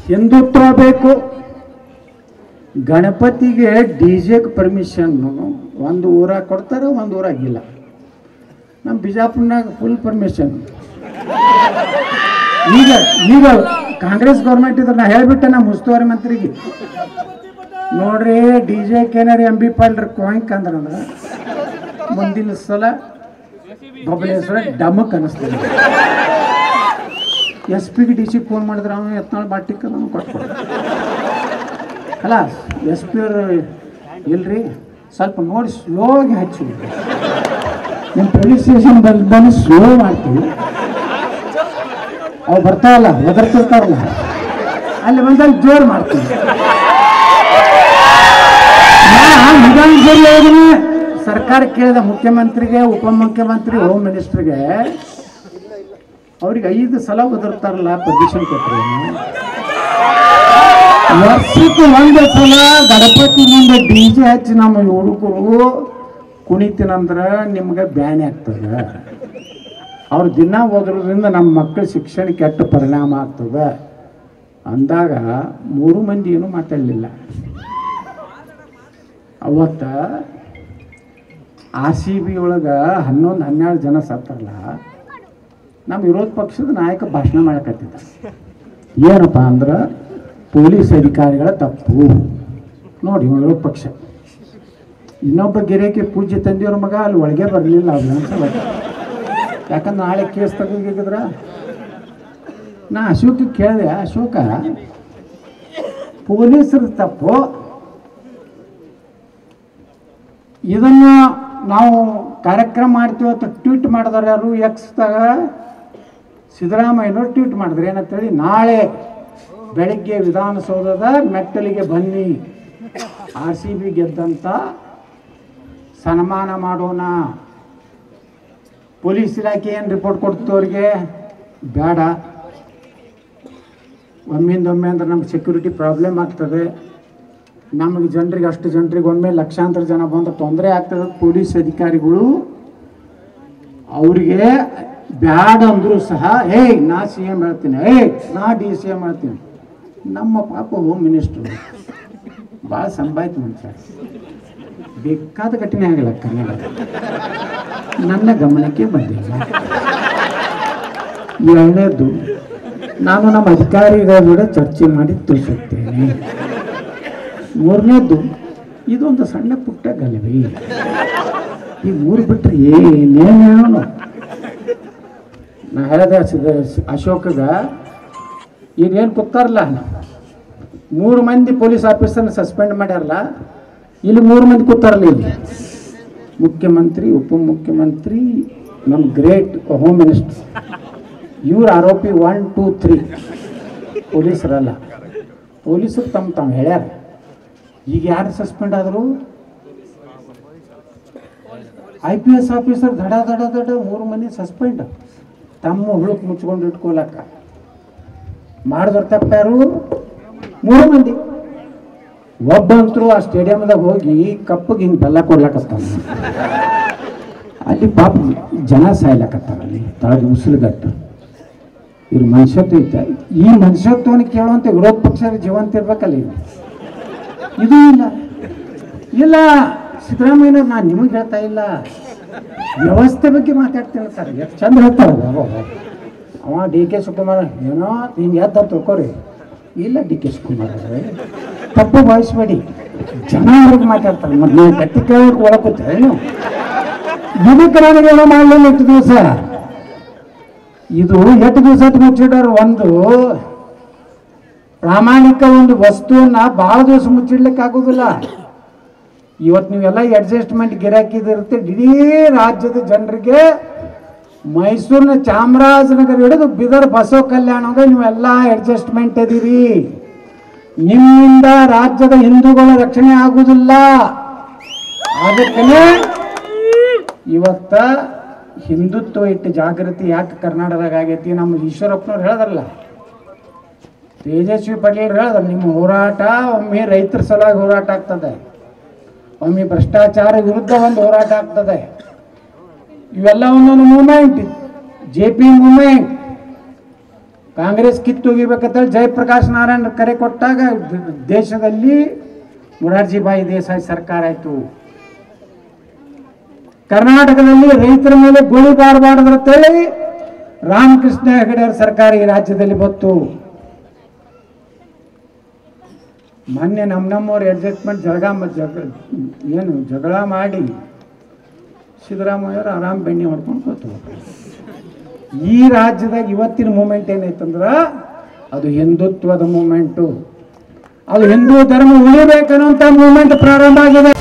ಹಿಂದುತ್ವ ಬೇಕು. ಗಣಪತಿಗೆ ಡಿಜೆಗೆ ಪರ್ಮಿಷನ್ ಒಂದು ಊರಾಗ ಕೊಡ್ತಾರೆ, ಒಂದು ಊರಾಗಿಲ್ಲ. ನಮ್ಮ ಬಿಜಾಪುರನಾಗ ಫುಲ್ ಪರ್ಮಿಷನ್. ಈಗ ಈಗ ಕಾಂಗ್ರೆಸ್ ಗೌರ್ಮೆಂಟ್ ಇದ್ರೆ ನಾ ಹೇಳ್ಬಿಟ್ಟೆ ನಮ್ಮ ಉಸ್ತುವಾರಿ ಮಂತ್ರಿಗೆ, ನೋಡ್ರಿ ಡಿಜೆಗೆ ಏನಾರು MP ಪಾಲ್ರಿ ಕೋಯಿಂಕ್ ಅಂದ್ರೆ ಮುಂದಿನ ಸಲ ಬಬಲೇಶ್ವರ ಡಮಕ್ ಅನ್ನಿಸ್ತೀವಿ. SP ಗೆ DC ಫೋನ್ ಮಾಡಿದ್ರೆ ಅವನು ಎತ್ನಾಳು ಬಾಟಿಕ ನಾವು ಕೊಟ್ಕೊಡ ಅಲ್ಲ. SP ಅವ್ರು ಇಲ್ರಿ ಸ್ವಲ್ಪ ನೋಡಿ ಸ್ಲೋಗಿ ಹಚ್ಚಿ, ನಿಮ್ಮ ಪೊಲೀಸ್ ಸ್ಟೇಷನ್ ಬಂದು ಸ್ಲೋ ಮಾಡ್ತೀವಿ, ಅವು ಬರ್ತಾವಲ್ಲ ಒದರ್ತಿರ್ತಾರಲ್ಲ ಅಲ್ಲಿ ಬಂದಲ್ಲಿ ಜೋರು ಮಾಡ್ತೀವಿ. ವಿಧಾನಸಭೆ ಸರ್ಕಾರ ಕೇಳಿದ ಮುಖ್ಯಮಂತ್ರಿಗೆ, ಉಪಮುಖ್ಯಮಂತ್ರಿ, ಹೋಮ್ ಮಿನಿಸ್ಟ್ರಿಗೆ, ಅವ್ರಿಗೆ 5 ಸಲ ಒದರ್ತಾರಲ್ಲ ಪರ್ಮಿಷನ್ ಕೊಟ್ಟರೆ. ವರ್ಷಕ್ಕೆ 1 ಸಲ ಗಣಪತಿ ಮುಂದೆ DJ ಹಚ್ಚಿ ನಮ್ಮ ಹುಡುಗರು ಕುಣಿತೀನಂದ್ರೆ ನಿಮ್ಗೆ ಬ್ಯಾನ್ ಆಗ್ತದೆ. ಅವ್ರು ದಿನ ಓದೋದ್ರಿಂದ ನಮ್ಮ ಮಕ್ಕಳ ಶಿಕ್ಷಣ ಕೆಟ್ಟ ಪರಿಣಾಮ ಆಗ್ತದೆ ಅಂದಾಗ 3 ಮಂದಿ ಏನೂ ಮಾತಾಡಲಿಲ್ಲ. ಅವತ್ತ RCB ಒಳಗೆ 11-12 ಜನ ಸತ್ತಾರಲ್ಲ, ನಮ್ಮ ವಿರೋಧ ಪಕ್ಷದ ನಾಯಕ ಭಾಷಣ ಮಾಡಕತ್ತಿದ್ದ. ಏನಪ್ಪ ಅಂದ್ರೆ ಪೊಲೀಸ್ ಅಧಿಕಾರಿಗಳ ತಪ್ಪು ನೋಡಿ. ವಿರೋಧ ಪಕ್ಷ ಇನ್ನೊಬ್ಬ ಗಿರೇಕಿ ಪೂಜ್ಯ ತಂದೆಯವ್ರ ಮಗ ಅಲ್ಲಿ ಒಳಗೆ ಬರಲಿಲ್ಲ ಅವ್ರು ಅನ್ಸಲ್ಲ. ಯಾಕಂದ್ರೆ ನಾಳೆ ಕೇಸ್ ತೆಗಿದ್ರ. ನಾ ಅಶೋಕ ಕೇಳಿದೆ, ಅಶೋಕ ಪೊಲೀಸರ ತಪ್ಪು, ಇದನ್ನು ನಾವು ಕಾರ್ಯಕ್ರಮ ಮಾಡ್ತೀವಿ ಅಂತ ಟ್ವೀಟ್ ಮಾಡಿದವ್ರು ಯಾರು? ಎಕ್ಸ್ದಾಗ ಸಿದ್ದರಾಮಯ್ಯನವ್ರು ಟ್ವೀಟ್ ಮಾಡಿದ್ರು ಏನಂತೇಳಿ, ನಾಳೆ ಬೆಳಗ್ಗೆ ವಿಧಾನಸೌಧದ ಮೆಟ್ಟಲಿಗೆ ಬನ್ನಿ, RCB ಗೆದ್ದಂತ ಸನ್ಮಾನ ಮಾಡೋಣ. ಪೊಲೀಸ್ ಇಲಾಖೆ ಏನು ರಿಪೋರ್ಟ್ ಕೊಡ್ತು ಅವ್ರಿಗೆ? ಬೇಡ, ಒಮ್ಮಿಂದೊಮ್ಮೆ ಅಂದ್ರೆ ನಮ್ಗೆ ಸೆಕ್ಯೂರಿಟಿ ಪ್ರಾಬ್ಲಮ್ ಆಗ್ತದೆ, ನಮಗೆ ಜನರಿಗೆ ಅಷ್ಟು ಜನರಿಗೆ ಒಮ್ಮೆ ಲಕ್ಷಾಂತರ ಜನ ಬಂದು ತೊಂದರೆ ಆಗ್ತದೆ. ಪೊಲೀಸ್ ಅಧಿಕಾರಿಗಳು ಅವ್ರಿಗೆ ಬ್ಯಾಡ ಅಂದರೂ ಸಹ ನಾ CM ಹೇಳ್ತೀನಿ, ನಾ DCM ಹೇಳ್ತೀನಿ. ನಮ್ಮ ಪಾಪ ಹೋಮ್ ಮಿನಿಸ್ಟ್ರು ಭಾಳ ಸಂಭಾಯ್ತು ಮನುಷ್ಯ, ಬೇಕಾದ ಘಟನೆ ಆಗಿಲ್ಲ ಕರ್ನಾಟಕ, ನನ್ನ ಗಮನಕ್ಕೆ ಬಂದಿಲ್ಲ. 2ನೇದು, ನಾನು ನಮ್ಮ ಅಧಿಕಾರಿಗಳ ಜೊತೆ ಚರ್ಚೆ ಮಾಡಿ ತಿಳಿಸುತ್ತೇನೆ. 3ನೇದು, ಇದೊಂದು ಸಣ್ಣ ಪುಟ್ಟ ಗಲಭೆ, ಈ 3 ಬಿಟ್ಟರೆ ಏನೇನು. ನಾ ಹೇಳಿದೆ ಅಶೋಕಗ, ಈಗೇನು ಕೂತಾರಲ್ಲ 3 ಮಂದಿ ಪೊಲೀಸ್ ಆಫೀಸರ್ನ ಸಸ್ಪೆಂಡ್ ಮಾಡ್ಯಾರಲ್ಲ, ಇಲ್ಲಿ 3 ಮಂದಿ ಕೂತಾರಲ್ಲ, ಇಲ್ಲಿ ಮುಖ್ಯಮಂತ್ರಿ, ಉಪಮುಖ್ಯಮಂತ್ರಿ, ನಮ್ಮ ಗ್ರೇಟ್ ಹೋಮ್ ಮಿನಿಸ್ಟರ್, ಇವ್ರ ಆರೋಪಿ 1, 2, 3 ಪೊಲೀಸರಲ್ಲ. ಪೊಲೀಸರು ತಮ್ಮ ಹೇಳ್ಯಾರ. ಈಗ ಯಾರು ಸಸ್ಪೆಂಡ್ ಆದರು? IPS ಆಫೀಸರ್ ದಡ 3 ಮಂದಿ ಸಸ್ಪೆಂಡ್, ತಮ್ಮ ಹುಳುಕ್ ಮುಚ್ಕೊಂಡು ಇಟ್ಕೊಳಕ. ಮಾಡಿದವ್ರು ತಪ್ಪಾರು 3 ಮಂದಿ. ಒಬ್ಬಂತರೂ ಆ ಸ್ಟೇಡಿಯಮ್ದಾಗ ಹೋಗಿ ಕಪ್ಪಗೆ ಹಿಂಗೆ ಬೆಲ್ಲ ಕೊಡ್ಲಕತ್ತಾನ, ಅಲ್ಲಿ ಪಾಪ ಜನ ಸಾಯ್ಲಕತ್ತಾರ, ಅಲ್ಲಿ ತಳಗೆ ಉಸಿರುಗಟ್ಟು. ಇವ್ರ ಮನುಷ್ಯತ್ವ ಐತೆ. ಈ ಮನುಷ್ಯತ್ವವನ್ನು ಕೇಳುವಂಥ ವಿರೋಧ ಪಕ್ಷದ ಜೀವಂತ ಇರ್ಬೇಕಲ್ಲ. ಇದು ಇಲ್ಲ ಸಿದ್ದರಾಮಯ್ಯನವ್ರು, ನಾನು ನಿಮಗೆ ಹೇಳ್ತಾ ಇಲ್ಲ, ವ್ಯವಸ್ಥೆ ಬಗ್ಗೆ ಮಾತಾಡ್ತಿರ್ತಾರೆ. ಎಷ್ಟು ಚಂದ ಹೇಳ್ತಾರೆ. ಅವ DK ಶಿವಕುಮಾರ್ ಏನೋ ಹಿಂಗೆ ಎದ್ದ ತಿಳ್ಕೊರಿ. ಇಲ್ಲ DK ಶಿವಕುಮಾರ್ ಅವ್ರೆ, ತಪ್ಪು ಭಾವಿಸ್ಬೇಡಿ, ಜನ ಅವ್ರಿಗೆ ಮಾತಾಡ್ತಾರೆ. ಮತ್ತು ನೀವು ಗಟ್ಟಿ ಕೇಳೋಕೆ ಒಳಕೂತಾರೆ ನೀವು. ಯುವಕರಾನಿಗೆ ಏನೋ ಮಾಡಲಿಲ್ಲ ಎಷ್ಟು ದಿವಸ. ಇದು ಎಷ್ಟು ದಿವಸ ಮುಚ್ಚಿಡೋರು? ಒಂದು ಪ್ರಾಮಾಣಿಕ ಒಂದು ವಸ್ತುವನ್ನ ಭಾಳ ದಿವಸ ಮುಚ್ಚಿಡ್ಲಿಕ್ಕೆ ಆಗೋದಿಲ್ಲ. ಇವತ್ತು ನೀವೆಲ್ಲ ಅಡ್ಜಸ್ಟ್ಮೆಂಟ್ ಗಿರಾಕಿದಿರುತ್ತೆ. ಇಡೀ ರಾಜ್ಯದ ಜನರಿಗೆ ಮೈಸೂರಿನ ಚಾಮರಾಜನಗರ ಹಿಡಿದು ಬೀದರ್ ಬಸವ ಕಲ್ಯಾಣದ ನೀವೆಲ್ಲ ಅಡ್ಜಸ್ಟ್ಮೆಂಟ್ ಇದೀರಿ. ನಿಮ್ಮಿಂದ ರಾಜ್ಯದ ಹಿಂದೂಗಳ ರಕ್ಷಣೆ ಆಗುವುದಿಲ್ಲ. ಅದಕ್ಕೆ ಇವತ್ತ ಹಿಂದುತ್ವ ಇಟ್ಟು ಜಾಗೃತಿ ಯಾಕೆ ಕರ್ನಾಟಕದಾಗ ಆಗೈತಿ? ನಮ್ಮ ಈಶ್ವರಪ್ಪನವ್ರು ಹೇಳಿದ್ರಲ್ಲ, ತೇಜಸ್ವಿ ಪಾಟೀಲ್ ಹೇಳಿದ್ರು, ನಿಮ್ಮ ಹೋರಾಟ ಒಮ್ಮೆ ರೈತರ ಸಲುವಾಗಿ ಹೋರಾಟ ಆಗ್ತದೆ, ಒಮ್ಮೆ ಭ್ರಷ್ಟಾಚಾರ ವಿರುದ್ಧ ಒಂದು ಹೋರಾಟ ಆಗ್ತದೆ. ಇವೆಲ್ಲ ಒಂದೊಂದು ಮೂಮೆಂಟ್, JP ಮೂಮೆಂಟ್. ಕಾಂಗ್ರೆಸ್ ಕಿತ್ತೊಗಿಬೇಕಂತೇಳಿ ಜಯಪ್ರಕಾಶ್ ನಾರಾಯಣ್ ಕರೆ ಕೊಟ್ಟಾಗ ದೇಶದಲ್ಲಿ ಮೊರಾರ್ಜಿ ಭಾಯಿ ದೇಸಾಯಿ ಸರ್ಕಾರ ಆಯಿತು. ಕರ್ನಾಟಕದಲ್ಲಿ ರೈತರ ಮೇಲೆ ಗೋಳಿಬಾರ್ ಮಾಡದಂತೇಳಿ ರಾಮಕೃಷ್ಣ ಹೆಗಡೆ ಅವರ ಸರ್ಕಾರ ಈ ರಾಜ್ಯದಲ್ಲಿ ಬಂತು. ಮೊನ್ನೆ ನಮ್ಮವ್ರ ಅಡ್ಜಸ್ಟ್ಮೆಂಟ್ ಜಗಳ ಮಾಡಿ ಸಿದ್ದರಾಮಯ್ಯವ್ರು ಆರಾಮ್ ಬೆಣ್ಣೆ ಹೊಡ್ಕೊಂಡು ಕೂತು. ಈ ರಾಜ್ಯದಾಗ ಇವತ್ತಿನ ಮೂಮೆಂಟ್ ಏನೈತಂದ್ರೆ ಅದು ಹಿಂದುತ್ವದ ಮೂಮೆಂಟು, ಅದು ಹಿಂದೂ ಧರ್ಮ ಉಳಿಬೇಕನ್ನುವಂಥ ಮೂಮೆಂಟ್ ಪ್ರಾರಂಭ ಆಗಿದೆ.